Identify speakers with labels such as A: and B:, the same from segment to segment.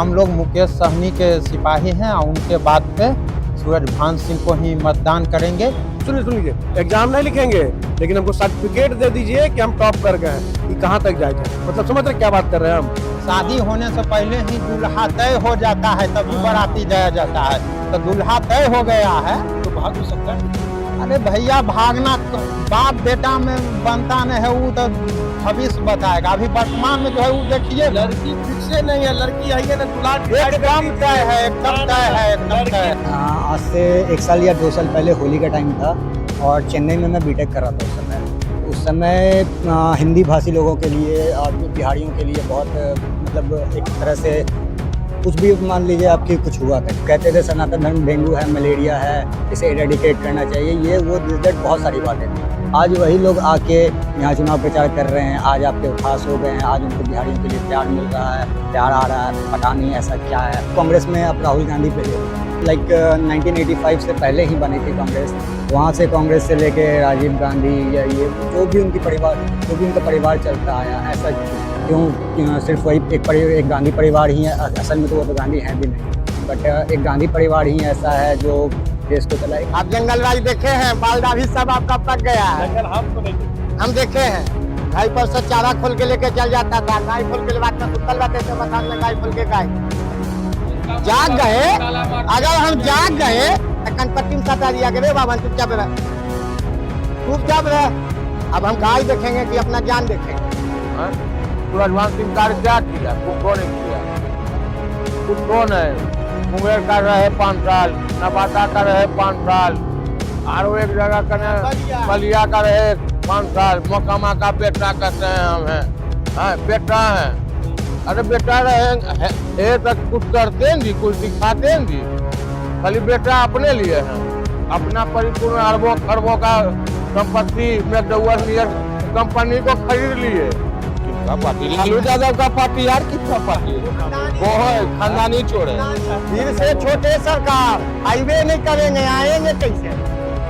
A: हम लोग मुकेश सहनी के सिपाही हैं और उनके बाद पे सूरजभान सिंह को ही मतदान करेंगे।
B: सुनिए, एग्जाम नहीं लिखेंगे लेकिन हमको सर्टिफिकेट दे दीजिए कि हम टॉप कर गए हैं। ये कहाँ तक जाएगा? मतलब समझ रहे क्या बात कर रहे हैं हम?
A: शादी होने से पहले ही दूल्हा तय हो जाता है, तभी बाराती जाया जाता है। तो दूल्हा तय हो गया है
B: तो भाग भी सकता है।
A: अरे भैया, भागना बाप बेटा में बनता नहीं है, वो तो भविष्य बताएगा। अभी वर्तमान में जो है वो देखिए,
B: लड़की फिक्स नहीं है, लड़की आई है ना दूल्हा
A: एकदम तय है, एकदम तय है, एकदम तय है।
C: आज से 1 साल या 2 साल पहले होली का टाइम था और चेन्नई में मैं बीटेक कर रहा था। उस समय हिंदी भाषी लोगों के लिए और बिहारियों के लिए बहुत मतलब एक तरह से कुछ भी मान लीजिए आपकी कुछ हुआ था। कहते थे सनातन धर्म डेंगू है, मलेरिया है, इसे इरेडिकेट करना चाहिए, ये वो रिजल्ट बहुत सारी बातें थी। आज वही लोग आके यहाँ चुनाव प्रचार कर रहे हैं। आज आपके खास हो गए हैं, आज उनको बिहारियों के लिए प्यार मिल रहा है, प्यार आ रहा है। पता नहीं ऐसा क्या है। कांग्रेस में अब राहुल गांधी पे 1985 से पहले ही बनी थी कांग्रेस। वहाँ से कांग्रेस से लेके राजीव गांधी या ये जो भी उनका परिवार चलता आया, ऐसा क्यों सिर्फ वही एक गांधी परिवार ही है? असल में तो वो तो गांधी हैं भी नहीं, बट एक गांधी परिवार ही ऐसा है जो देश को चलाए।
A: आप जंगल राज देखे हैं? बालदा भी सब आपका पक गया है। हम देखे हैं, भाई पर से चारा खोल के लेके चल जाता था। गाय खोल के बात में सुतल रहते थे, मकान में गाय खोल के गाय जाग गए। अगर हम जाग गए तो कनपट्टी में सटा दिया गए, बाबा चुपचाप रहे। अब हम गाय देखेंगे कि अपना जान देखेंगे?
B: सूरजभान सिंह कार्य क्या किया? कुछ नहीं किया। कुछ कौन है? मुंगेर का रहे 5 साल, नवादा का रहे 5 साल, और एक जगह का बलिया का रहे 5 साल। मोकामा का बेटा कहते हैं हम हैं, बेटा है। अरे बेटा रहे तक कुछ करते जी, कुछ दिखाते जी। खाली बेटा अपने लिए है, अपना परिपूर्ण अरबों खरबों का संपत्ति मैकडॉवेल नियर कंपनी को खरीद लिए। लालू यादव का पार्टी यार, कितना पार्टी वो है, खानदानी छोड़े।
A: फिर से छोटे सरकार हाईवे नहीं करेंगे, आएंगे कैसे?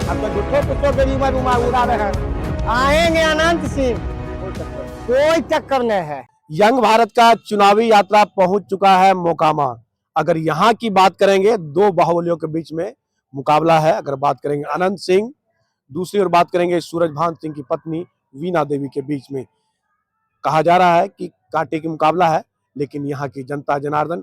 A: अब तो झूठो गरीब उड़ा रहे हैं। आएंगे अनंत सिंह, कोई चक्कर नहीं है।
B: यंग भारत का चुनावी यात्रा पहुंच चुका है मोकामा। अगर यहाँ की बात करेंगे, 2 बाहुबलियों के बीच में मुकाबला है। अगर बात करेंगे अनंत सिंह, दूसरी ओर बात करेंगे सूरजभान सिंह की पत्नी वीणा देवी के बीच में। कहा जा रहा है कि कांटे की मुकाबला है, लेकिन यहाँ की जनता जनार्दन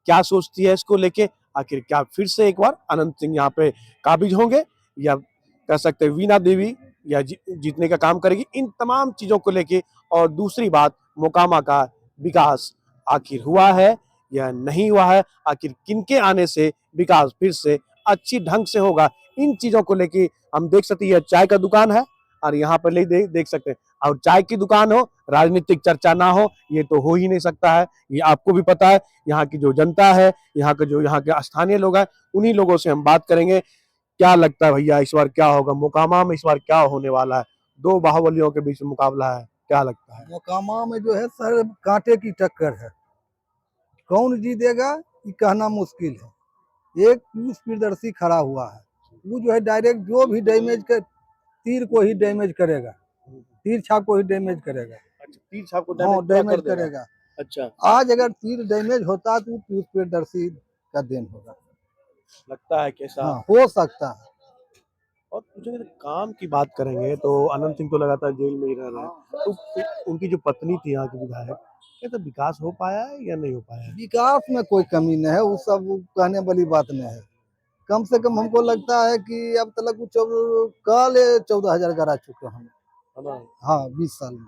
B: क्या सोचती है इसको लेके? आखिर क्या फिर से एक बार अनंत सिंह यहाँ पे काबिज होंगे, या कह सकते हैं वीणा देवी या जीतने का काम करेगी? इन तमाम चीजों को लेके, और दूसरी बात मोकामा का विकास आखिर हुआ है या नहीं हुआ है? आखिर किनके आने से विकास फिर से अच्छी ढंग से होगा? इन चीजों को लेके हम देख सकते हैं, यह चाय का दुकान है और यहाँ पर देख सकते हैं, और चाय की दुकान हो, राजनीतिक चर्चा ना हो, ये तो हो ही नहीं सकता है। ये आपको भी पता है। यहाँ की जो जनता है, यहाँ के स्थानीय लोग हैं, उन्हीं लोगों से हम बात करेंगे। क्या लगता है भैया, इस बार क्या होगा मोकामा में? इस बार क्या होने वाला है? 2 बाहुबलियों के बीच में मुकाबला है, क्या लगता है?
D: मोकामा में जो है सर कांटे की टक्कर है। कौन जीतेगा ये कहना मुश्किल है। एक पीयूष प्रियदर्शी खड़ा हुआ है, वो जो है डायरेक्ट जो भी डैमेज कर, तीर को ही डैमेज करेगा, तीर छाप को ही डैमेज करेगा।
B: अच्छा, तीर छाप को
D: डैमेज करेगा।
B: अच्छा,
D: आज अगर तीर डैमेज होता तो पीयूष प्रियदर्शी का देन होगा।
B: लगता है कैसा?
D: हाँ, हो सकता है।
B: और अगर काम की बात करेंगे तो अनंत सिंह तो लगातार जेल में ही रह रहे हैं। तो उनकी जो पत्नी थी यहाँ की विधायक, क्या तो विकास हो पाया है या नहीं हो पाया है?
D: विकास में कोई कमी नहीं है, वो सब कहने वाली बात नहीं है। कम से कम हमको लगता है कि अब तक वो कल 14,000 करा चुके हैं हम। हाँ, 20 साल में।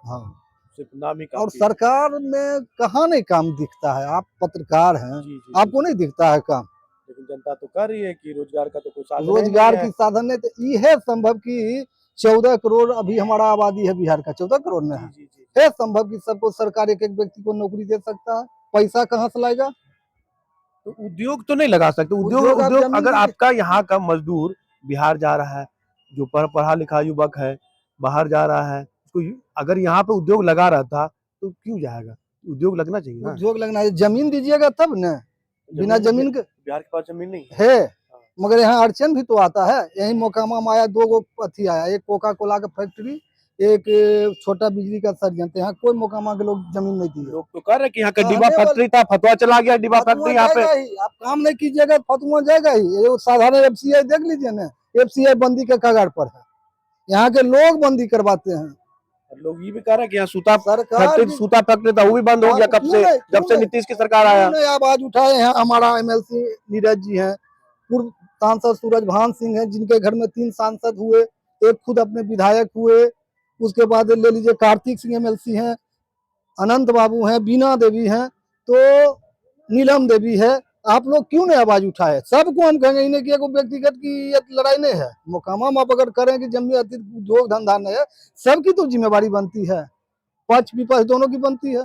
D: हाँ,
B: सिर्फ नाम ही
D: और सरकार में कहाँ नहीं काम दिखता है? आप पत्रकार हैं, आपको नहीं दिखता है काम?
B: लेकिन जनता तो कर रही है कि रोजगार का तो कोई साधन
D: रोजगार की साधन नहीं, तो ये संभव कि 14 करोड़ अभी हमारा आबादी है बिहार का, 14 करोड़ में है संभव कि सबको सरकार एक व्यक्ति को नौकरी दे सकता है? पैसा कहाँ से लाएगा?
B: तो उद्योग तो नहीं लगा सकते। उद्योग अगर आपका यहाँ का मजदूर बिहार जा रहा है, जो पढ़ा लिखा युवक है बाहर जा रहा है, उसको अगर यहाँ पे उद्योग लगा रहा था तो क्यों जाएगा? उद्योग लगना चाहिए ना।
D: उद्योग लगना है, जमीन दीजिएगा तब न। बिना जमीन के
B: बिहार के पास जमीन नहीं
D: है। मगर यहाँ अड़चन भी तो आता है। यही मोकामा में आया, 2 गो अथी आया, एक कोका कोला का फैक्ट्री, एक छोटा बिजली का षडयंत्र। यहाँ कोई मोकामा के लोग जमीन नहीं दिए।
B: लोग तो कह रहे हैं कि यहाँ का
D: हाँ,
B: डिब्बा
D: आने
B: फैक्ट्री था, फतवा चला गया, डिब्बा
D: फतुआ
B: फैक्ट्री यहाँ पे।
D: जाएगा ही, आप काम नहीं कीजिएगा तो फतुआ जाएगा ही। ये साधारण एफसीआई देख लीजिए ना, एफसीआई बंदी के कगार पर है। यहाँ के लोग बंदी करवाते हैं।
B: लोग ये भी कह रहे हैं कि यहाँ सूता
D: सरकार
B: फैक्ट्री,
D: भी-
B: सूता फैक्ट्री था, वो भी बंद हो गया कब से, जब से नीतीश की सरकार आया।
D: क्यों नहीं आवाज उठाए हैं? हमारा एमएलसी नीरज जी हैं, पूर्व सांसद सूरज भान सिंह हैं, जिनके घर में 3 सांसद हुए, एक खुद अपने विधायक हुए। उसके बाद ले लीजिए कार्तिक सिंह एमएलसी हैं, अनंत बाबू हैं, बीना देवी हैं, तो नीलम देवी है। आप लोग क्यों नहीं आवाज उठाए? सबको हम कहेंगे, इन्हें कि एगो व्यक्तिगत की ये लड़ाई नहीं है। मोकामा में आप अगर करें कि जमीन उद्योग धंधा नहीं है, सबकी तो जिम्मेवारी बनती है, पक्ष विपक्ष दोनों की बनती है।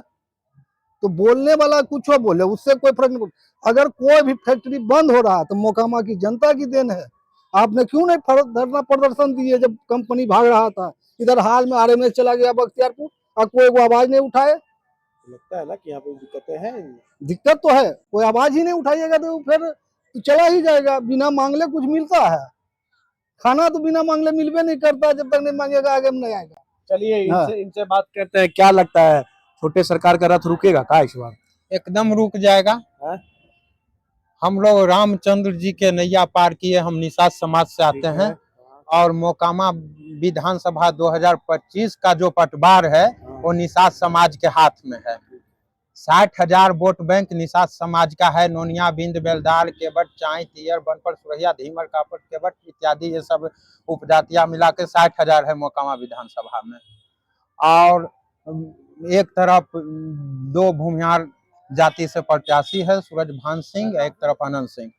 D: तो बोलने वाला कुछ हो बोले, उससे कोई फर्क नहीं पड़ता। अगर कोई भी फैक्ट्री बंद हो रहा है तो मोकामा की जनता की देन है। आपने क्यों नहीं धरना प्रदर्शन दिए जब कंपनी भाग रहा था? इधर हाल में आरएमएस चला गया बख्तियारपुर और कोई वो आवाज नहीं उठाए।
B: लगता है ना कि यहाँ पे दिक्कतें हैं।
D: दिक्कत तो है, कोई आवाज ही नहीं उठाइएगा तो फिर चला ही जाएगा। बिना मांगले कुछ मिलता है? खाना तो बिना मांगले मिलबे नहीं करता, जब तक नहीं मांगेगा आगे में नहीं आएगा।
B: चलिए
D: हाँ।
B: इनसे बात करते हैं, क्या लगता है छोटे सरकार का रथ रुकेगा का इस बार?
E: एकदम रुक जाएगा।
B: हाँ?
E: हम लोग रामचंद्र जी के नैया पार किए, हम निषाद समाज से आते हैं और मोकामा विधानसभा 2025 का जो पटवार है वो निषाद समाज के हाथ में है। 60,000 वोट बैंक निषाद समाज का है। नोनिया, बिंद, बेलदार, केवट, चाई, तियर, बनपर, सुरहिया, धीमर, कापट, केवट इत्यादि ये सब उपजातियां मिला के 60,000 है मोकामा विधानसभा में। और एक तरफ 2 भूमिहार जाति से प्रत्याशी है, सूरज भान सिंह, एक तरफ अनंत सिंह।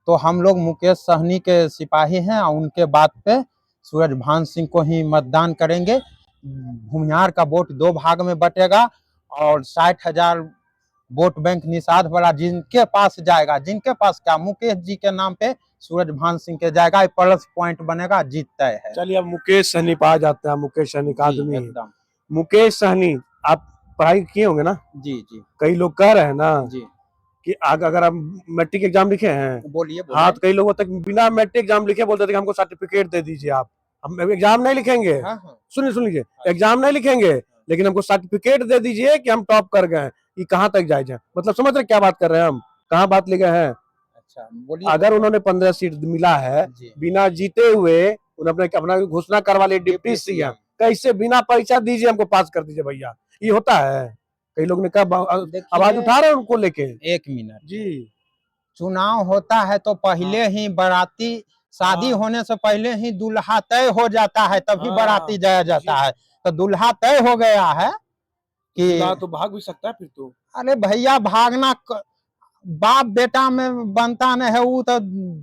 E: तो हम लोग मुकेश सहनी के सिपाही हैं और उनके बात पे सूरज भान सिंह को ही मतदान करेंगे। भूमिहार का वोट 2 भाग में बटेगा और 60,000 वोट बैंक निषाद वाला जिनके पास जाएगा, जिनके पास क्या, मुकेश जी के नाम पे सूरज भान सिंह के जाएगा, प्लस पॉइंट बनेगा, जीत तय है।
B: चलिए अब मुकेश सहनी पे आ जाते हैं। मुकेश सहनी का
E: जी,
B: आदमी है।
E: एकदम।
B: मुकेश सहनी, आप पढ़ाई किए होंगे ना?
E: जी जी
B: कई लोग कह रहे हैं ना
E: जी,
B: कि अगर आप मैट्रिक एग्जाम लिखे हैं,
E: बोलिए
B: हाँ, तो कई लोगों तक बिना मैट्रिक एग्जाम लिखे बोलते थे कि हमको सर्टिफिकेट दे दीजिए आप। हम एग्जाम नहीं लिखेंगे,
E: हाँ हाँ,
B: सुन लीजिए, एग्जाम नहीं लिखेंगे लेकिन हमको सर्टिफिकेट दे दीजिए कि हम टॉप कर गए। ये कहाँ तक जायज है? मतलब समझ रहे क्या बात कर रहे हैं हम, कहाँ बात ले गए हैं?
E: अच्छा बोलिए।
B: अगर उन्होंने 15 सीट मिला है
E: जी,
B: बिना जीते हुए, उन्होंने अपना घोषणा करवा ली डिप्टी सीएम, कैसे बिना परीक्षा दीजिए हमको पास कर दीजिए भैया? ये होता है? कई लोग ने कहा आवाज उठा रहे हैं उनको लेके।
E: 1 मिनट
B: जी,
E: चुनाव होता है तो पहले ही बाराती, शादी
B: हाँ।
E: होने से पहले ही दूल्हा तय हो जाता है, तभी
B: हाँ,
E: बाराती जाया जाता है। तो दूल्हा तय हो गया है कि
B: तो भाग भी सकता है फिर तो।
E: अरे भैया भागना बाप बेटा में बनता नहीं है, वो तो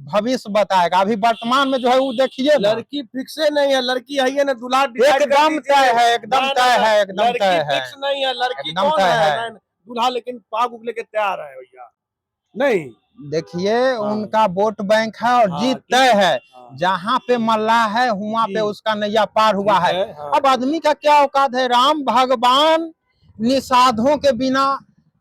E: भविष्य बताएगा। अभी वर्तमान में जो है वो देखिए ना,
B: लड़की फिक्स नहीं है, लड़की है ना, दूल्हा
E: एकदम तय है, एकदम तय है, एकदम तय है,
B: फिक्स नहीं है, लड़की
E: एकदम
B: कौन
E: तय
B: है?
E: है।
B: दूल्हा लेकिन पाग उग लेके तैयार है भैया। नहीं,
E: देखिए उनका वोट बैंक है और
B: हाँ,
E: जीत
B: ठीक
E: तय
B: है।
E: है। जहाँ पे मल्लाह है वहाँ
B: जी।
E: पे उसका नैया पार हुआ है।
B: हाँ।
E: अब आदमी का क्या औकात है? राम भगवान निषादों के बिना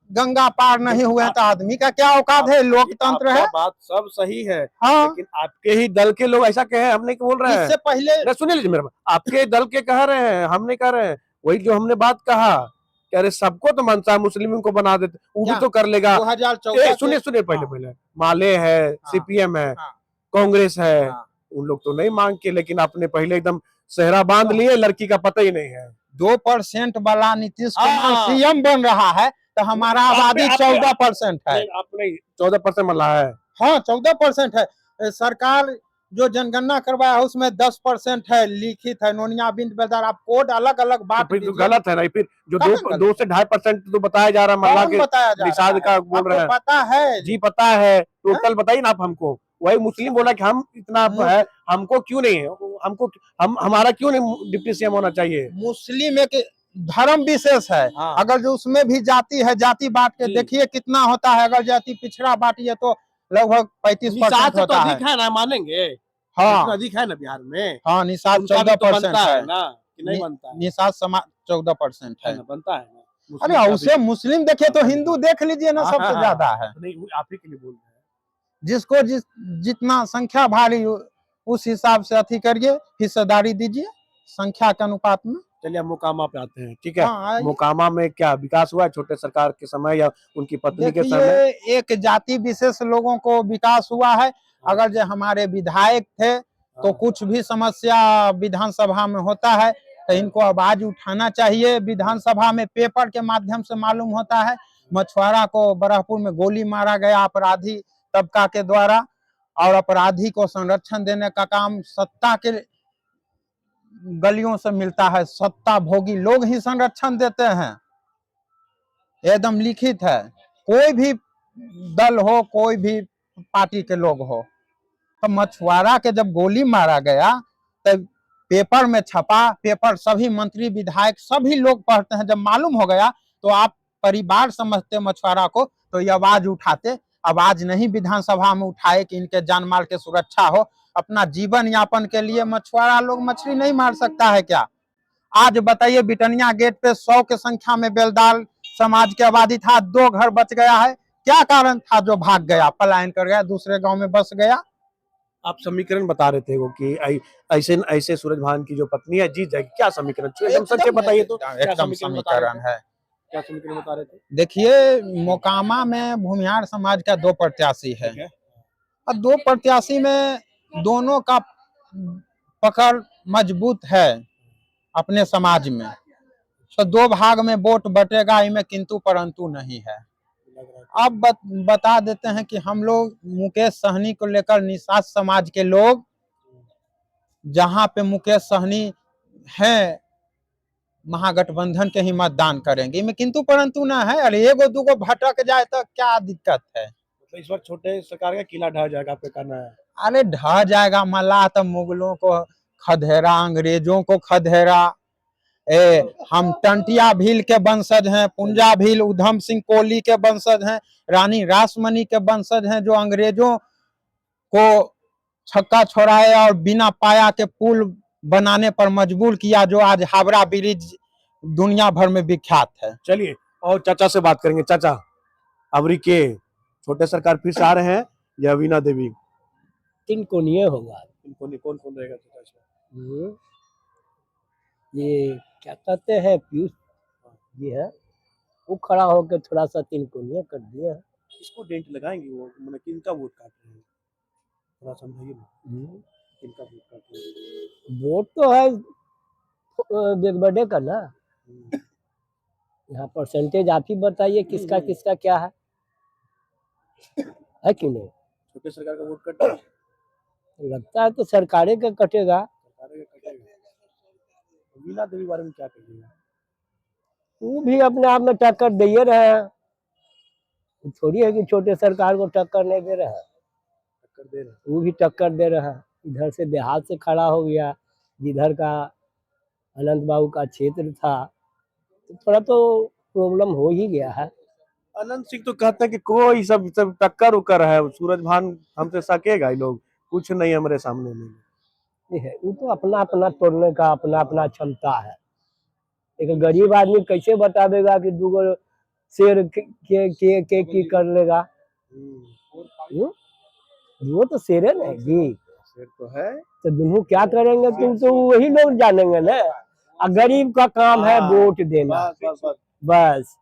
E: गंगा पार नहीं हुए तो आदमी का क्या औकात है? लोकतंत्र है।
B: बात सब सही है,
E: हाँ,
B: लेकिन आपके ही दल के लोग ऐसा कहे, हम नहीं बोल रहे हैं।
E: इससे पहले
B: नहीं, सुनिए लीजिए मेरा बात, आपके दल के कह रहे हैं, हम नहीं कह रहे हैं। वही जो हमने बात कहा कि अरे सबको तो मनसा है, मुस्लिम को बना देते, वो भी
E: क्या?
B: तो कर लेगा।
E: 2014
B: सुनिए सुनिए, पहले माले है, सीपीएम है,
E: हाँ।
B: कांग्रेस है,
E: हाँ।
B: उन लोग तो नहीं मांग के, लेकिन आपने पहले एकदम सेहरा बांध लिए, लड़की का पता ही नहीं है।
E: 2% वाला नीतीश कुमार
B: हाँ।
E: सीएम बन रहा है तो हमारा आबादी 14% है।
B: आप नहीं 14% मल्ला है।
E: हाँ 14% है। सरकार जो जनगणना करवाया है उसमें 10% है, लिखित है। नोनिया, बिंद, बेलदार, आप कोड अलग अलग बात
B: फिर तो गलत है ना, फिर जो 2 से 2.5% तो बताया जा रहा है मल्ला के
E: बताया जा
B: निषाद का बोल रहे हैं।
E: पता है
B: जी पता है, टोटल बताइए ना आप हमको। वही मुस्लिम बोला कि हम इतना है, हमको क्यों नहीं है, हमको हमारा क्यों नहीं डिप्टी सीएम होना चाहिए?
E: मुस्लिम एक धर्म विशेष है।
B: हाँ।
E: अगर जो उसमें भी जाति है, जाति बांट के देखिए कितना होता है। अगर जाति पिछड़ा बांटिए तो लगभग 35% होता है।
B: अधिक है ना, मानेंगे?
E: हाँ
B: अधिक है ना बिहार में।
E: हाँ, निषाद
B: उनका भी तो
E: 14%
B: बनता
E: है
B: है ना, कि नहीं बनता है?
E: निषाद समाज 14% है।
B: बनता है ना।
E: अरे उसे मुस्लिम देखे तो हिंदू देख लीजिए ना, सबसे ज्यादा है।
B: नहीं, आप ही के लिए बोल रहे हैं।
E: जिसको जितना संख्या भारी उस हिसाब से अथी करिए, हिस्सेदारी दीजिए संख्या के अनुपात में।
B: चलिए हम मोकामा पे आते हैं, ठीक है।
E: हाँ,
B: मोकामा में क्या विकास हुआ है छोटे सरकार के समय या उनकी पत्नी के समय?
E: देखिए एक जाति विशेष लोगों को विकास हुआ है। अगर जो हमारे विधायक थे तो कुछ भी समस्या विधानसभा में होता है तो इनको आवाज उठाना चाहिए। विधानसभा में पेपर के माध्यम से मालूम होता है। मछुआरा को बरहपुर में गोली मारा गया अपराधी तबका के द्वारा, और अपराधी को संरक्षण देने का काम सत्ता के गलियों से मिलता है। सत्ता भोगी लोग ही संरक्षण देते हैं, एकदम लिखित है। कोई भी दल हो, कोई भी पार्टी के लोग हो, तो मछुआरा के जब गोली मारा गया तब पेपर में छपा, पेपर सभी मंत्री विधायक सभी लोग पढ़ते हैं। जब मालूम हो गया तो आप परिवार समझते मछुआरा को, तो ये आवाज उठाते। आवाज नहीं विधानसभा में उठाए कि इनके जान माल के सुरक्षा हो। अपना जीवन यापन के लिए मछुआरा लोग मछली नहीं मार सकता है क्या? आज बताइए बिटनिया गेट पे 100 के संख्या में बेलदार समाज की आबादी था, 2 घर बच गया है। क्या कारण था जो भाग गया, पलायन कर गया, दूसरे गांव में बस गया?
B: आप समीकरण बता रहे थे वो कि ऐसे ऐसे सूरज भान की जो पत्नी है जीत जाएगी, क्या समीकरण एकदम सच बताइए तो?
E: एकदम समीकरण है।
B: क्या समीकरण बता रहे थे?
E: देखिए मोकामा में भूमिहार समाज का 2 प्रत्याशी है और 2 प्रत्याशी में दोनों का पकड़ मजबूत है अपने समाज में, तो 2 भाग में वोट बटेगा, इनमें किंतु परंतु नहीं है। अब बता देते हैं कि हम लोग मुकेश सहनी को लेकर निषाद समाज के लोग, जहां पे मुकेश सहनी है, महागठबंधन के ही मतदान करेंगे। इनमें किंतु परंतु ना है। अरे एगो दूगो भटक जाए तो क्या दिक्कत है?
B: तो इस बार छोटे सरकार का किला ढह जाएगा, आपका कहना है?
E: अरे ढह जाएगा, मल्लाह तो मुगलों को खदेरा, अंग्रेजों को खदेरा। हम टंटिया भील के वंशज हैं, पुंजा भील उधम सिंह कोहली के वंशज हैं, रानी रासमणी के वंशज हैं, जो अंग्रेजों को छक्का छोड़ाए और बिना पाया के पुल बनाने पर मजबूर किया, जो आज हावड़ा ब्रिज दुनिया भर में विख्यात है।
B: चलिए और चाचा से बात करेंगे। चाचा, अबरी के छोटे सरकार फिर से आ रहे हैं या वीणा देवी?
F: तिनकोनिया होगा।
B: कौन कौन रहेगा चाचा इसमें?
F: ये क्या कहते हैं, पीयूष जी है, वो खड़ा होकर थोड़ा सा तिनकोनिया कर दिया है।
B: किसको डेंट लगाएंगे वो, मतलब किनका वोट काट रहे हैं, थोड़ा समझाइए ना। किनका वोट काट रहे हैं?
F: वोट तो है बिगबडे का ना। यहाँ परसेंटेज आप ही बताइए किसका किसका क्या है कि नहीं?
B: छोटे सरकार का वोट कट रहा है?
F: लगता है तो सरकारें का कटेगा।
B: वीणा देवी बारे में क्या कहिएगा?
F: वो भी अपने आप में टक्कर दे रहे हैं, थोड़ी है कि छोटे सरकार को टक्कर नहीं दे रहा है।
B: टक्कर दे रहे हैं।
F: वो भी टक्कर दे रहा है। इधर से देहात से खड़ा हो गया, जिधर का अनंत बाबू का क्षेत्र था, तो थोड़ा तो प्रॉब्लम हो ही गया है।
B: अनंत सिंह तो कहते हैं कि कोई सब टक्कर उकर है, सूरज भान हमसे सकेगा, ये लोग कुछ नहीं हमारे सामने में
F: है। वो तो अपना अपना तोड़ने का अपना अपना क्षमता है। एक गरीब आदमी कैसे बता देगा कि दूगो शेर के की कर लेगा? वो तो शेर है ना जी,
B: शेर तो है।
F: तो दोनों क्या करेंगे तुम तो वही लोग जानेंगे ना। गरीब का काम है वोट देना, बस।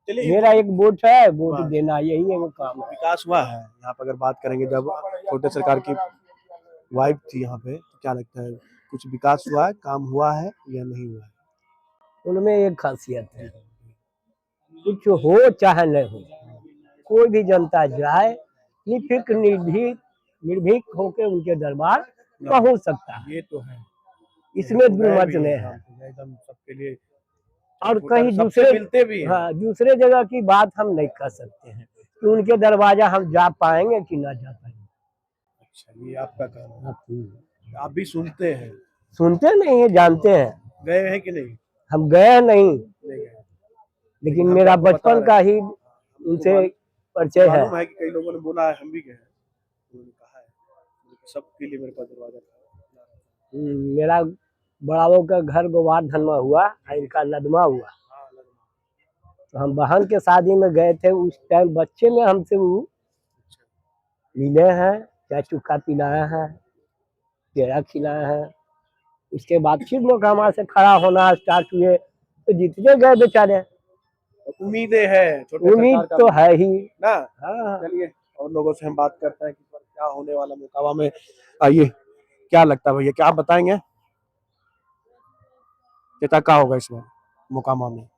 F: मेरा एक वोट है, वोट देना, यही है वो काम है।
B: विकास हुआ है यहाँ पर अगर बात करेंगे, जब छोटे सरकार की वाइफ थी यहाँ पे, तो क्या लगता है कुछ विकास हुआ है, काम हुआ है या नहीं हुआ है?
F: उनमें एक खासियत है, कुछ हो चाहे नहीं हो, कोई भी जनता जाए निफिक्र निर्भीक होकर उनके दरबार पहुंच सकता है।
B: ये तो है,
F: इसमें दुर्मत नहीं है।
B: एकदम सबके लिए।
F: और कहीं दूसरे
B: मिलते भी हैं।
F: हाँ, दूसरे जगह की बात हम नहीं कर सकते हैं कि उनके दरवाजा हम जा पाएंगे कि ना जा पाएंगे।
B: अच्छा, ये आपका कहना है। आप भी सुनते हैं?
F: सुनते नहीं है, जानते हैं।
B: गए हैं कि नहीं?
F: हम गए नहीं,
B: गए।
F: लेकिन मेरा बचपन का ही उनसे परिचय है।
B: मालूम है कि कई लोगों ने बोला है, हम भी गए हैं, उन्होंने कहा है सबके लिए मेरे पास दरवाजा था।
F: मेरा बड़ाओं का घर गोवर्धन में हुआ, इनका लदमा हुआ। तो हम बहन के शादी में गए थे, उस टाइम बच्चे में हमसे वो मिले हैं, चाय चुक्का पिलाया है, पेड़ा खिलाया है। उसके बाद फिर मोकामा से खड़ा होना स्टार्ट हुए तो जीतते गए बेचारे।
B: उम्मीदें हैं छोटे
F: उम्मीद
B: सरकार का
F: तो
B: भी,
F: है ही।
B: ना।
F: हाँ
B: चलिए और लोगों से हम बात करते हैं कि क्या होने वाला मोकामा में। आइए, क्या लगता है भैया, क्या आप बताएंगे कितना का होगा इसमें मोकामा में?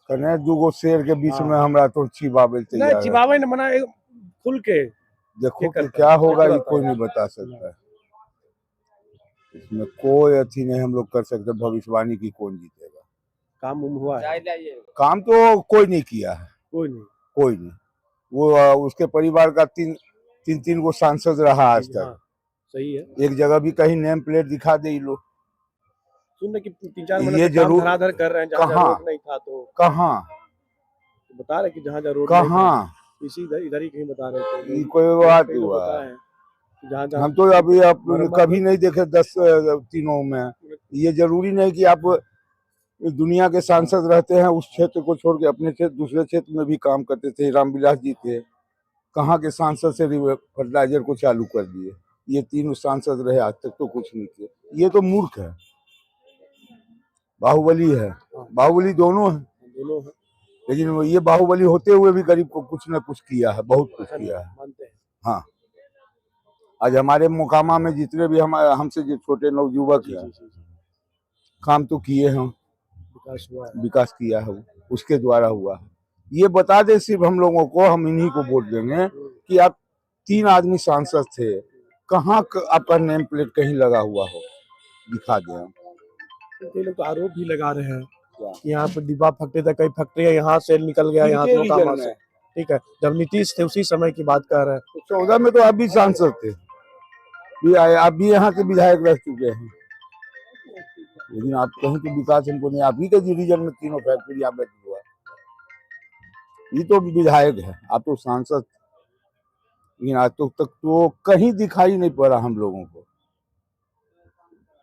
G: कने दूगो शेर के बीच
B: हाँ।
G: में हमरा तो चिबावे
B: नहीं,
G: तैयार है।
B: चिबावे ने मना खुल के
G: देखो
B: करता
G: कि
B: है,
G: क्या होगा
B: सच
G: ये
B: बात
G: कोई
B: है।
G: नहीं बता सकता है। इसमें कोई अथी नहीं हम लोग कर सकते भविष्यवाणी की कौन जीतेगा।
B: काम हुआ है,
G: काम तो कोई नहीं किया है,
B: कोई नहीं।
G: कोई नहीं। वो उसके परिवार का तीन गो सांसद रहा आज तक।
B: हाँ, सही है।
G: एक जगह भी कहीं नेम प्लेट दिखा दे ये लोग।
B: सुनने की 3-4 महीने
G: ये
B: से काम
G: जरूर
B: धराधर कर रहे हैं, जहाँ
G: कहाँ
B: रोड नहीं था तो
G: कहाँ
B: बता रहे कि जहाँ रोड नहीं था
G: कहाँ
B: इसी इधर ही कहीं बता रहे थे।
G: ये कोई बात
B: कई लोग
G: हुआ
B: बताए हैं कि जहाँ
G: हम तो अभी
B: मरम्मत
G: कभी नहीं देखे 10 तीनों में। ये जरूरी नहीं कि आप दुनिया के सांसद रहते हैं उस क्षेत्र को छोड़ के अपने क्षेत्र दूसरे क्षेत्र में भी काम करते थे। रामविलास जी थे, कहाँ के सांसद से फर्टिलाइजर को चालू कर दिए। ये तीनों सांसद रहे आज तक तो कुछ नहीं किए। ये तो मूर्ख है, बाहुबली है, बाहुबली दोनों है।
B: दोनों हैं,
G: लेकिन ये बाहुबली होते हुए भी गरीब को कुछ न कुछ किया है, बहुत कुछ किया है।
B: मानते हैं।
G: हाँ, आज हमारे मोकामा में जितने भी हमसे जो छोटे नवयुवक हैं काम तो किए हैं,
B: विकास हुआ है।
G: विकास किया है, उसके द्वारा हुआ है। ये बता दे सिर्फ हम लोगों को, हम इन्हीं को वोट देंगे कि आप 3 आदमी सांसद थे, कहाँ आपका नेम प्लेट कहीं लगा हुआ हो, दिखा दें।
B: कई लोग तो आरोप भी लगा रहे हैं कि यहाँ पर डिब्बा फैक्ट्री था, कई फैक्ट्री यहाँ से निकल गया, यहाँ से मोकामा से। ठीक है, जब नीतीश थे उसी समय की बात कर रहे हैं।
G: 14 में तो आप भी सांसद थे, भी आए, आप भी यहाँ के विधायक रह चुके हैं। लेकिन आप कहीं के विकास हमको नहीं। आप ही के रीजन में 3 फैक्ट्री आप हुआ, ये तो विधायक है, आप तो सांसद। लेकिन आज तक तो कहीं दिखाई नहीं पड़ा हम लोगों को।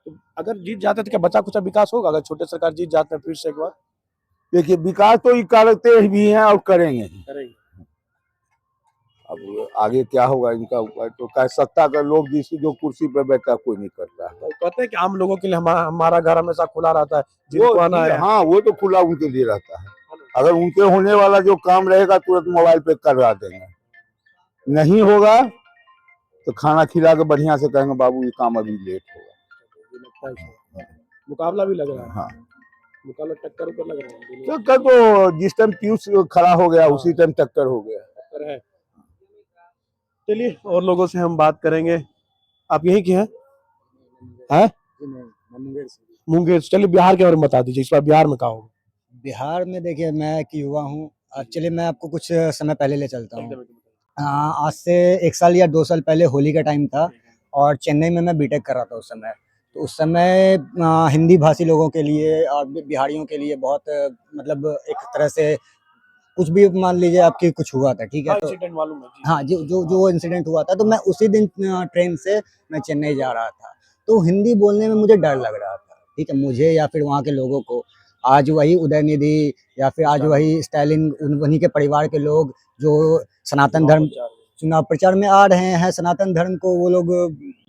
B: तो अगर जीत जाते तो क्या बचा कुछ विकास होगा? अगर छोटे सरकार जीत जाते हैं फिर से एक बार?
G: देखिए विकास तो ये करते भी हैं और करेंगे। अब आगे क्या होगा इनका ऊपर तो क्या, सत्ता का लोग जो कुर्सी पर बैठा कोई नहीं करता है।
B: तो कहते हैं कि आम लोगों के लिए हमारा घर हमेशा खुला रहता है, जिनको आना है।
G: हाँ, वो तो खुला उनके लिए रहता है। अगर उनके होने वाला जो काम रहेगा तुरंत मोबाइल पे करवा देंगे। नहीं होगा तो खाना खिला के बढ़िया से कहेंगे बाबू ये काम अभी लेट होगा।
B: मुकाबला भी लग रहा है।
G: हाँ,
B: मुकाबला टक्कर ऊपर लग रहा है।
G: टक्कर तो जिस टाइम पीयूष खड़ा हो गया उसी टाइम टक्कर हो गया।
B: टक्कर है। चलिए और लोगों से हम बात करेंगे। आप यहीं के हैं? मुंगेर। चलिए बिहार के बारे में बता दीजिए, इस बार बिहार में क्या होगा?
C: बिहार में देखिए मैं एक युवा हूँ। चलिए मैं आपको कुछ समय पहले ले चलता हूँ। आज से 1 साल या 2 साल पहले होली का टाइम था और चेन्नई में मैं बीटेक कर रहा था उस समय। तो उस समय हिंदी भाषी लोगों के लिए और बिहारियों के लिए बहुत मतलब एक तरह से कुछ भी मान लीजिए आपकी कुछ हुआ था, ठीक है। तो
B: इंसिडेंट मालूम है जी।
C: हाँ, जो इंसिडेंट हुआ था तो मैं उसी दिन ट्रेन से मैं चेन्नई जा रहा था। तो हिंदी बोलने में मुझे डर लग रहा था, ठीक है, मुझे या फिर वहाँ के लोगों को। आज वही उदयनिधि या फिर आज वही स्टालिन उन्हीं के परिवार के लोग जो सनातन धर्म चुनाव प्रचार में आ रहे हैं, सनातन धर्म को वो लोग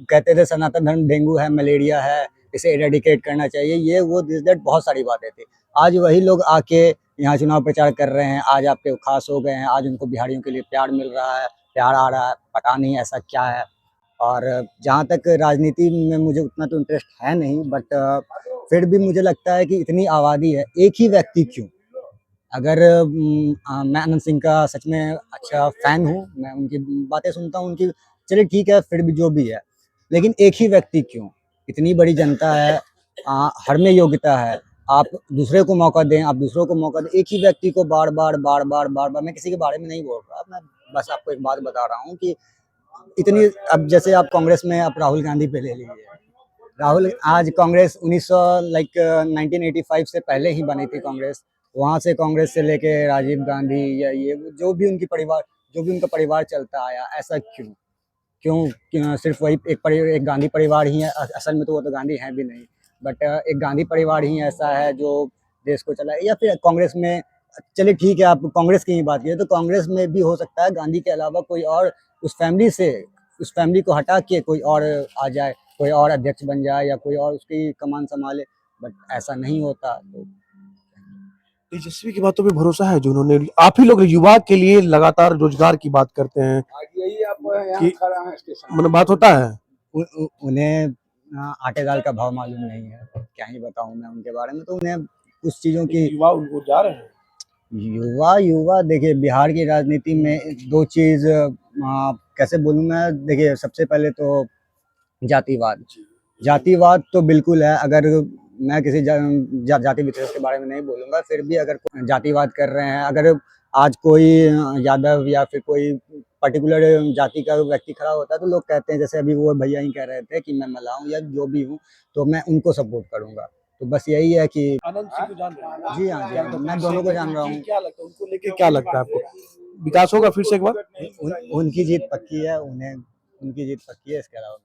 C: कहते थे सनातन धर्म डेंगू है, मलेरिया है, इसे एरेडिकेट करना चाहिए, ये वो दिस दैट बहुत सारी बातें थी। आज वही लोग आके यहाँ चुनाव प्रचार कर रहे हैं, आज आपके खास हो गए हैं, आज उनको बिहारियों के लिए प्यार मिल रहा है, प्यार आ रहा है, पता नहीं ऐसा क्या है। और जहाँ तक राजनीति में मुझे उतना तो इंटरेस्ट है नहीं, बट फिर भी मुझे लगता है कि इतनी आबादी है, एक ही व्यक्ति क्यों? अगर मैं आनंद सिंह का सच में अच्छा फैन हूँ, मैं उनकी बातें सुनता हूँ उनकी, चलिए ठीक है, फिर भी जो भी है, लेकिन एक ही व्यक्ति क्यों? इतनी बड़ी जनता है, हर में योग्यता है, आप दूसरे को मौका दें, आप दूसरों को मौका दें। एक ही व्यक्ति को बार बार, मैं किसी के बारे में नहीं बोल रहा, मैं बस आपको एक बात बता रहा हूँ कि इतनी, अब जैसे आप कांग्रेस में आप राहुल गांधी पे ले लीजिए। राहुल, आज कांग्रेस 1985 से पहले ही बनी थी कांग्रेस। वहाँ से कांग्रेस से लेके राजीव गांधी या ये जो भी उनका परिवार चलता आया, ऐसा क्यों सिर्फ वही एक गांधी परिवार ही है? असल में तो वो तो गांधी हैं भी नहीं, बट एक गांधी परिवार ही ऐसा है जो देश को चलाए। या फिर कांग्रेस में, चलिए ठीक है, आप कांग्रेस की ही बात कीजिए, तो कांग्रेस में भी हो सकता है गांधी के अलावा कोई और उस फैमिली को हटा के कोई और आ जाए, कोई और अध्यक्ष बन जाए या कोई और उसकी कमान संभाले, बट ऐसा नहीं होता। तो
B: तेजस्वी की बातों पे भरोसा है जो उन्होंने, आप ही लोग युवा के लिए लगातार रोजगार की बात करते हैं
G: यही आप यहाँ
B: कि
G: खड़ा है स्टेशन
B: मतलब बात होता है।
C: उन्हें आटे दाल का भाव मालूम नहीं है, क्या ही बताऊं मैं उनके बारे में। तो उन्हें उस चीज़ों की,
B: युवा उनको जा रहे हैं।
C: युवा युवा देखिए बिहार की राजनीति में दो चीज़ कैसे बोलूँ मैं, देखिए सबसे पहले तो जातिवाद। जातिवाद तो बिल्कुल है। अगर मैं किसी जाति विशेष के बारे में नहीं बोलूँगा, फिर भी अगर जातिवाद कर रहे हैं, अगर आज कोई यादव या फिर कोई पर्टिकुलर जाति का व्यक्ति खड़ा होता है तो लोग कहते हैं, जैसे अभी वो भैया ही कह रहे थे कि मैं मला हूँ या जो भी हूँ, तो मैं उनको सपोर्ट करूँगा। तो बस यही है कि
B: आनंद सिंह को जान रहे हैं?
C: जी हाँ, जी हाँ, मैं दोनों को जान रहा हूँ।
B: क्या लगता है उनको लेके, क्या लगता है आपको विकास होगा फिर से एक बार?
C: उनकी जीत पक्की है, उन्हें उनकी जीत पक्की है, इसके अलावा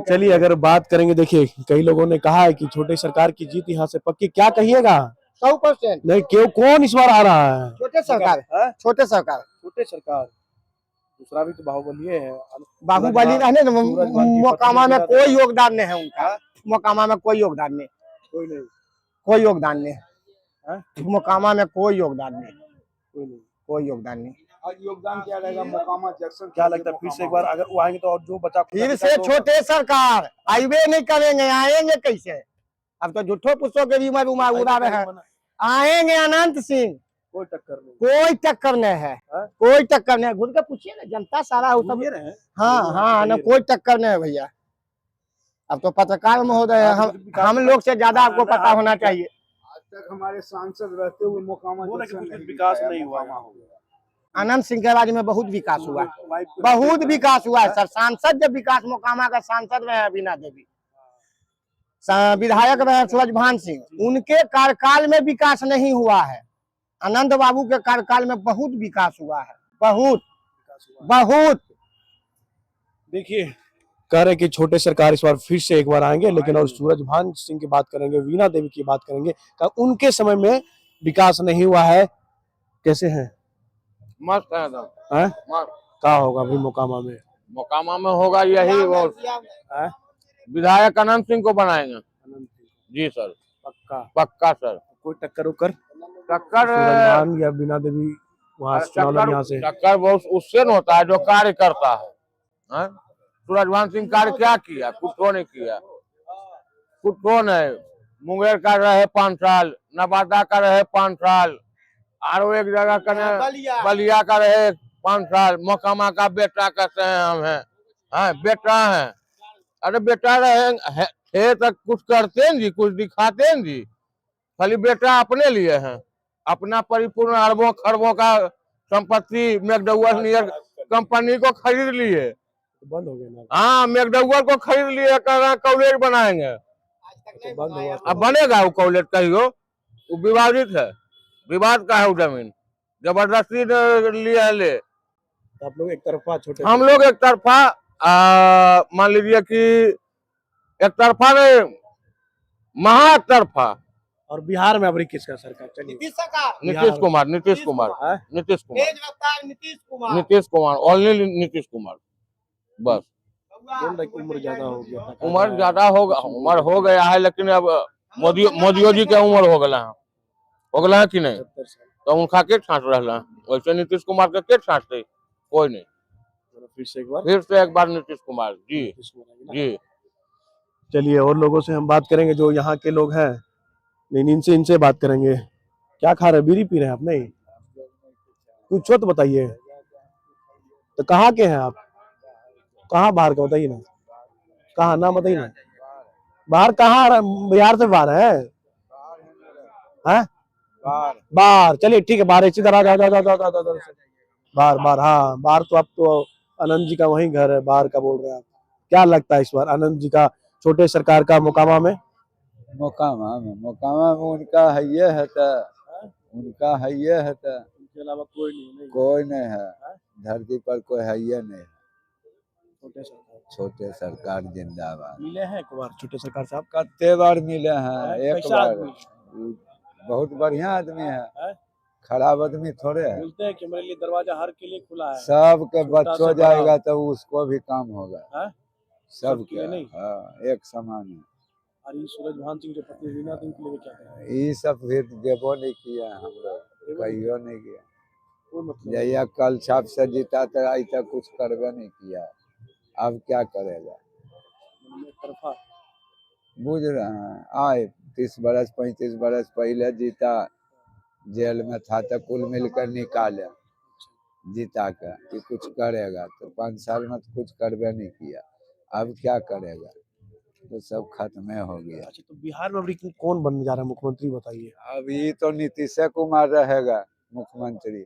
B: चलिए अगर बात करेंगे, देखिए कई लोगों ने कहा है कि छोटे सरकार की जीत यहाँ से पक्की, क्या कहिएगा?
A: 100%।
B: नहीं क्यों, कौन इस बार आ रहा है?
A: छोटे सरकार, छोटे सरकार,
B: छोटे सरकार। दूसरा भी तो बाहुबली है।
A: बाहुबली रहने न,
B: सूरज भान की
A: मोकामा में
B: पत्नी
A: कोई योगदान नहीं है उनका। मोकामा में कोई योगदान नहीं,
B: कोई नहीं,
A: कोई योगदान नहीं।
B: हाँ?
A: मोकामा में कोई योगदान नहीं,
B: कोई नहीं।
A: कोई योगदान नहीं।
G: आज योगदान क्या रहेगा मोकामा जंक्शन?
B: क्या लगता है फिर से एक बार अगर वो आएंगे तो और जो बचा
A: फिर से छोटे सरकार आईवे नहीं करेंगे, आएंगे कैसे? अब तो झूठो पुष्टो के भी उड़ा रहे हैं। आएंगे अनंत सिंह,
B: कोई टक्कर नहीं,
A: कोई टक्कर नहीं है, कोई टक्कर नहीं है। घुस के पूछिए ना, जनता सारा हो सब। हाँ हाँ ना, कोई टक्कर नहीं है भैया। अब तो पत्रकार महोदय है, हम लोग से ज्यादा आपको पता होना चाहिए।
G: आज तक हमारे सांसद रहते हुए मोकामा
B: विकास नहीं हुआ।
A: आनंद सिंह के राज्य में बहुत विकास हुआ, बहुत विकास हुआ है सर। सांसद जब विकास, मोकामा का सांसद रहे हैं बीना देवी, विधायक रहे सूरज भान सिंह, उनके कार्यकाल में विकास नहीं हुआ है। आनंद बाबू के कार्यकाल में बहुत विकास हुआ है, बहुत बहुत।
B: देखिए कह रहे कि छोटे सरकार इस बार फिर से एक बार आएंगे, लेकिन और सूरज भान सिंह की बात करेंगे, वीणा देवी की बात करेंगे, उनके समय में विकास नहीं हुआ है। कैसे हैं?
H: मस्त है एकदम।
B: क्या होगा अभी मोकामा में?
H: मोकामा में होगा यही, वो विधायक अनंत सिंह को बनाएंगे। जी सर,
B: पक्का
H: पक्का सर।
B: कोई टक्कर उक्कर?
H: टक्कर
B: सूरज भान या वीणा देवी वहाँ चुनाव लड़ यहाँ से?
H: टक्कर बहुत उससे न होता है जो कार्य करता है। सूरज भान सिंह कार्य क्या किया? कुछ नहीं किया, कुछ नहीं। मुंगेर का रहे 5 साल, नवादा का रहे 5 साल, और एक जगह का बलिया का रहे 5 साल। मोकामा का बेटा कहते हैं हम हैं, बेटा है। अरे बेटा रहे थे तक कुछ करते हैं जी, कुछ दिखाते हैं जी। खाली बेटा अपने लिए हैं, अपना परिपूर्ण अरबों खरबों का संपत्ति मैकडॉवेल नियर कंपनी को खरीद लिए।
B: बंद हो गया ना?
H: हाँ, मैकडॉवेल को खरीद लिए, कह रहे कॉलेज बनाएंगे।
B: बंद हुआ।
H: अब बनेगा वो कॉलेज कहियो? वो विवादित है, विवाद का है वो जमीन, जबरदस्ती लिया ले।
B: आप लोग एक तरफा छोटे,
H: हम लोग एक तरफा, मान लीजिए कि एक तरफा नहीं, महा तरफा।
B: और बिहार में अभी किसका सरकार? चलिए
A: नीतीश सरकार,
H: नीतीश कुमार, नीतीश कुमार, नीतीश कुमार,
A: तेज रफ्तार नीतीश कुमार,
H: नीतीश कुमार, ओनली नीतीश कुमार बस।
B: बोल रहे कि उम्र ज्यादा हो गया,
H: उम्र ज्यादा होगा, उम्र हो गया है, लेकिन अब मोदी जी के उम्र हो गया है, हो गया है कि नहीं? तो उनका के छांट रहा है, वैसे नीतीश कुमार का के छांटते? कोई नहीं।
B: फिर से एक बार
H: नीतीश कुमार जी जी।
B: चलिए और लोगों से हम बात करेंगे जो यहाँ के लोग हैं। नहीं, इनसे बात करेंगे। क्या खा रहे, बीड़ी पी रहे हैं आप? नहीं, कुछ तो बताइए। तो कहाँ के हैं आप? कहाँ बाहर का बताइए ना, कहाँ नाम बताइए ना। बाहर कहाँ? बिहार से बाहर है? बाहर, चलिए ठीक है, बाहर इधर आ जाओ, बाहर। हाँ बाहर तो आप तो आनंद जी का वहीं घर है, बाहर का बोल रहे हैं आप। क्या लगता है इस बार आनंद जी का छोटे सरकार का मोकामा में?
I: मोकामा में उनका है ये है, उनका है ये है,
B: उनके अलावा
I: कोई नहीं है धरती पर, कोई है ये नहीं है। छोटे सरकार जिंदाबाद।
B: मिले हैं एक बार छोटे सरकार साहब?
I: कितने बार मिले हैं, एक
B: कैसा
I: बार।
B: आदमी?
I: बहुत बढ़िया आदमी है, खराब आदमी थोड़े है।
B: बोलते हैं कि मेरे लिए दरवाजा हर के लिए खुला है।
I: सबके
B: छोटा
I: बच्चों
B: से बड़ा।
I: जाएगा तो उसको भी काम होगा।
B: हाँ?
I: सबके
B: लिए नहीं?
I: हाँ, एक समान है।
B: और ये सूरज भान सिंह जो पत्नी रीना सिंह के लिए क्या कहें?
I: ये सब फिर देवो नहीं किया, हम लोग कहियो नहीं किया।
B: कोई मतलब
I: जहिया कल छाप से जीता तो आज तक कुछ करबे नहीं किया, अब क्या करेगा।
B: नहीं, तरफा।
I: बुझ रहे हैं, आए 30 बरस 35 बरस पहले जीता, जेल में था तो कुल मिलकर निकाले जीता का कि कुछ करेगा, तो 5 साल में तो कुछ करबे नहीं किया, अब क्या करेगा, तो सब खत्म हो गया।
B: अच्छा, तो बिहार में अभी कौन बनने जा रहा है मुख्यमंत्री, बताइए।
I: अभी तो नीतीश कुमार रहेगा मुख्यमंत्री,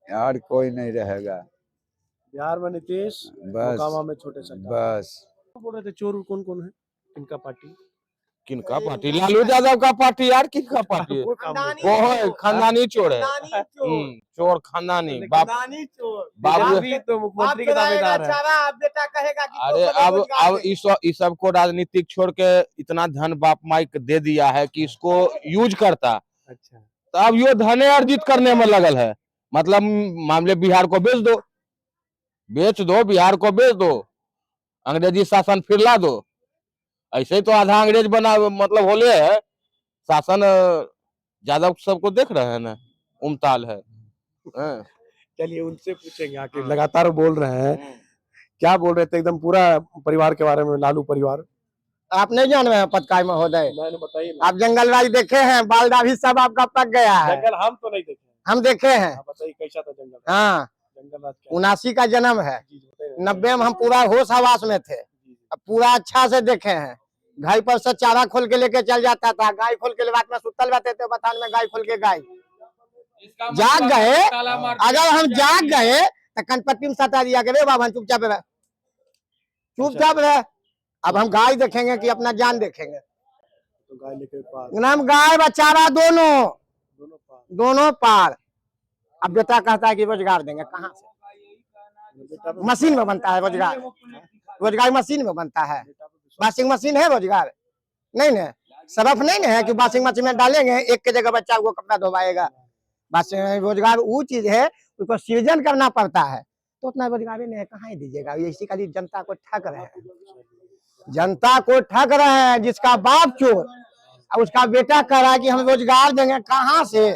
I: और कोई नहीं रहेगा।
B: बिहार में नीतीश,
I: बस
B: मोकामा में छोटे सरकार।
I: बस
B: बोल रहे थे चोर कौन कौन है, इनका पार्टी?
H: किनका पार्टी? लालू यादव का पार्टी यार, किसका पार्टी है?
B: कोई काम नहीं।
H: वो है खानदानी चोर है। चोर खानदानी बाप बाबू।
B: अभी तो मुख्यमंत्री के दावेदार है।
A: बेटा कहेगा कि
H: अरे अब इस सब को राजनीतिक छोड़ के इतना धन बाप माई को दे दिया है कि इसको यूज करता।
B: अच्छा,
H: तो अब ये धने अर्जित करने में लगल है। मतलब मामले बिहार को बेच दो, बिहार को बेच दो, अंग्रेजी शासन फिर ला दो। ऐसे ही तो आधा अंग्रेज बना, मतलब होले है शासन। यादव सबको देख रहे हैं ना, उमताल है।
B: चलिए उनसे पूछेंगे आके। लगातार बोल रहे हैं, क्या बोल रहे थे एकदम पूरा परिवार के बारे में, लालू परिवार।
A: आप नहीं जान रहे हैं पटकाई महोदय?
B: मैंने बताइए।
A: आप जंगल राज देखे हैं? बालदा भी सब आपका पक गया है।
B: जंगल हम तो नहीं देखे।
A: हम देखे हैं।
B: बताइए कैसा था जंगल?
A: हाँ,
B: जंगल राज
A: 79 का जन्म है, 90 में हम पूरा होश हवास में थे, अब पूरा अच्छा से देखे हैं। घर पर से चारा खोल के लेके चल जाता था, गाय खोल के रात में सुतल रहते थे बथान में, गाय खोल के गाय जाग गए। अगर हम जाग गए तो कनपट्टी में सटा दिया के बाबा चुपचाप रहे, चुपचाप रहे। अब हम गाय देखेंगे कि अपना जान देखेंगे?
B: तो गाय लेके पार,
A: नाम गाय बचारा दोनों पार। अब बेटा कहता है कि रोजगार देंगे, कहाँ से? मशीन में बनता है रोजगार? रोजगार मशीन में बनता है? वॉशिंग मशीन है रोजगार? नहीं ना। सरफ नहीं ना है कि वॉशिंग मशीन में डालेंगे एक के जगह बच्चा वो कपड़ा धोवाएगा। रोजगार वो चीज है, उसको सृजन करना पड़ता है। तो उतना रोजगार ही नहीं है, कहाँ ही दीजिएगा? इसी का जनता को ठग रहे हैं, जनता को ठग रहे हैं। जिसका बाप चोर, उसका बेटा कह रहा है कि हम रोजगार देंगे, कहाँ से?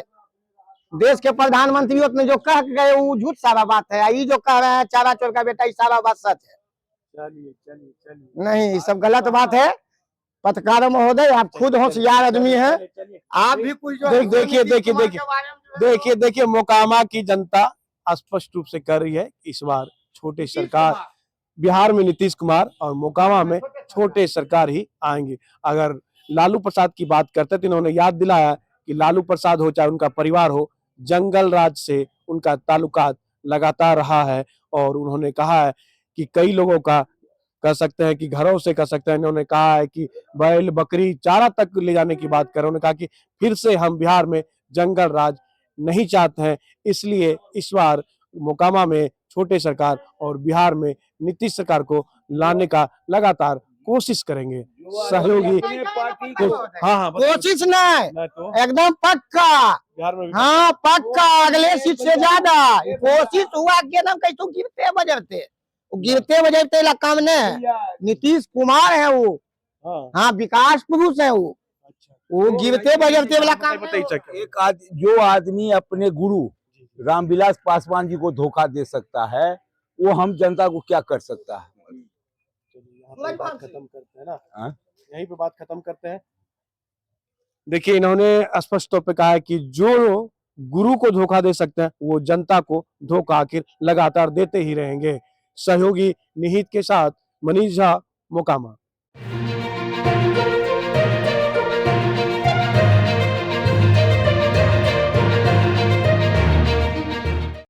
A: देश के प्रधानमंत्री अपने जो कह गए वो झूठ सारा बात है। ये जो कह रहे हैं चारा चोर का बेटा, ये सारा बात सच है। नहीं, ये सब गलत बात है। पत्रकार महोदय, आप खुद होशियार आदमी हैं, आप भी कुछ
B: देखिए मोकामा की जनता स्पष्ट रूप से कर रही है इस बार छोटे सरकार। बिहार में नीतीश कुमार और मोकामा में छोटे सरकार ही आएंगे। अगर लालू प्रसाद की बात करते तो इन्होंने याद दिलाया कि लालू प्रसाद हो चाहे उनका परिवार हो, जंगल राज से उनका ताल्लुकात लगातार रहा है। और उन्होंने कहा है कि कई लोगों का कह सकते हैं कि घरों से कह सकते हैं, इन्होंने कहा है कि बैल बकरी चारा तक ले जाने की बात कर रहे हैं। उन्होंने कहा कि फिर से हम बिहार में जंगल राज नहीं चाहते हैं, इसलिए इस बार मोकामा में छोटे सरकार और बिहार में नीतीश सरकार को लाने का लगातार कोशिश करेंगे। सहयोगी हाँ,
A: कोशिश नहीं,
B: तो
A: एकदम पक्का।
B: बिहार में
A: हाँ पक्का, अगले सीट से ज्यादा कोशिश हुआ के नाम कैसे गिरते बजरते इलाका में नहीं। नीतीश कुमार है वो, हाँ विकास पुरुष है वो गिरते बजरते वाला काम।
G: जो आदमी अपने गुरु रामविलास पासवान जी को धोखा दे सकता है, वो हम जनता को क्या कर सकता है?
B: बात खत्म करते हैं ना, यहीं पे बात खत्म करते हैं।
J: देखिए, इन्होंने स्पष्ट तौर पे कहा है कि जो गुरु को धोखा दे सकते हैं वो जनता को धोखा आखिर लगातार देते ही रहेंगे। सहयोगी निहित के साथ मनीष झा, मोकामा।